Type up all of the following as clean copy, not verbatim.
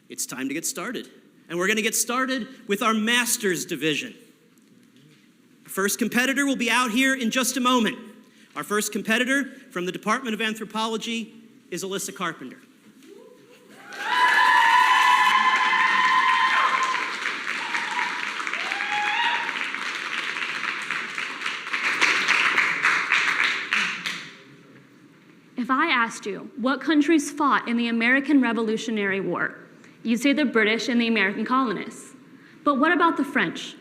it's time to get started. And we're going to get started with our Master's Division. Our first competitor will be out here in just a moment. Our first competitor from the Department of Anthropology is Alyssa Carpenter. If I asked you what countries fought in the American Revolutionary War, you'd say the British and the American colonists. But what about the French?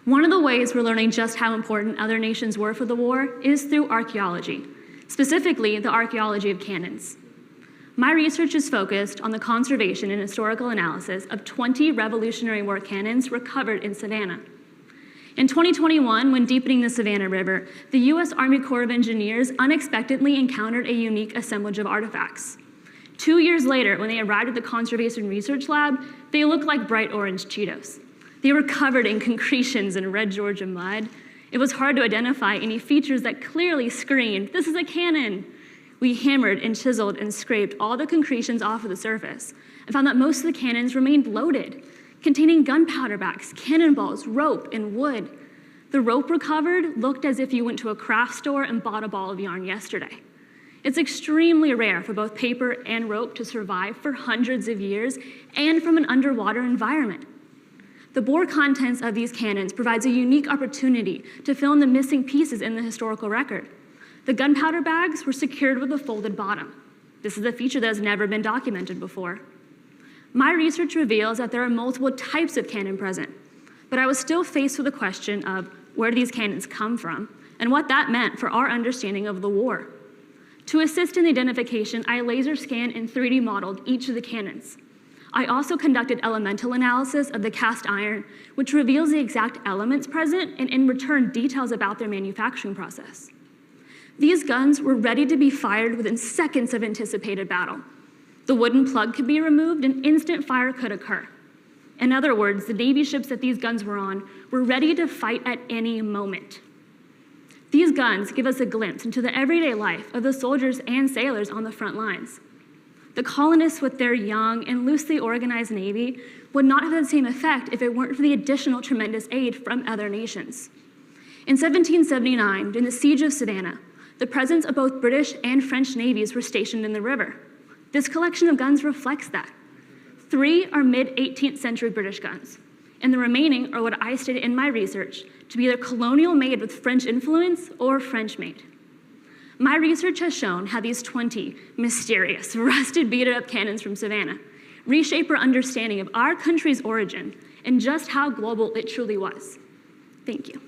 One of the ways we're learning just how important other nations were for the war is through archaeology, specifically the archaeology of cannons. My research is focused on the conservation and historical analysis of 20 Revolutionary War cannons recovered in Savannah. In 2021, when deepening the Savannah River, the U.S. Army Corps of Engineers unexpectedly encountered a unique assemblage of artifacts. 2 years later, when they arrived at the Conservation Research Lab, they looked like bright orange Cheetos. They were covered in concretions and red Georgia mud. It was hard to identify any features that clearly screamed, "This is a cannon!" We hammered and chiseled and scraped all the concretions off of the surface and found that most of the cannons remained loaded, containing gunpowder bags, cannonballs, rope, and wood. The rope recovered looked as if you went to a craft store and bought a ball of yarn yesterday. It's extremely rare for both paper and rope to survive for hundreds of years and from an underwater environment. The bore contents of these cannons provides a unique opportunity to fill in the missing pieces in the historical record. The gunpowder bags were secured with a folded bottom. This is a feature that has never been documented before. My research reveals that there are multiple types of cannon present, but I was still faced with the question of where do these cannons come from and what that meant for our understanding of the war. To assist in the identification, I laser scanned and 3D modeled each of the cannons. I also conducted elemental analysis of the cast iron, which reveals the exact elements present and in return details about their manufacturing process. These guns were ready to be fired within seconds of anticipated battle. The wooden plug could be removed and instant fire could occur. In other words, the Navy ships that these guns were on were ready to fight at any moment. These guns give us a glimpse into the everyday life of the soldiers and sailors on the front lines. The colonists with their young and loosely organized Navy would not have had the same effect if it weren't for the additional tremendous aid from other nations. In 1779, during the Siege of Savannah, the presence of both British and French navies were stationed in the river. This collection of guns reflects that. 3 are mid-18th century British guns, and the remaining are what I stated in my research to be either colonial made with French influence or French made. My research has shown how these 20 mysterious, rusted, beat-up cannons from Savannah reshape our understanding of our country's origin and just how global it truly was. Thank you.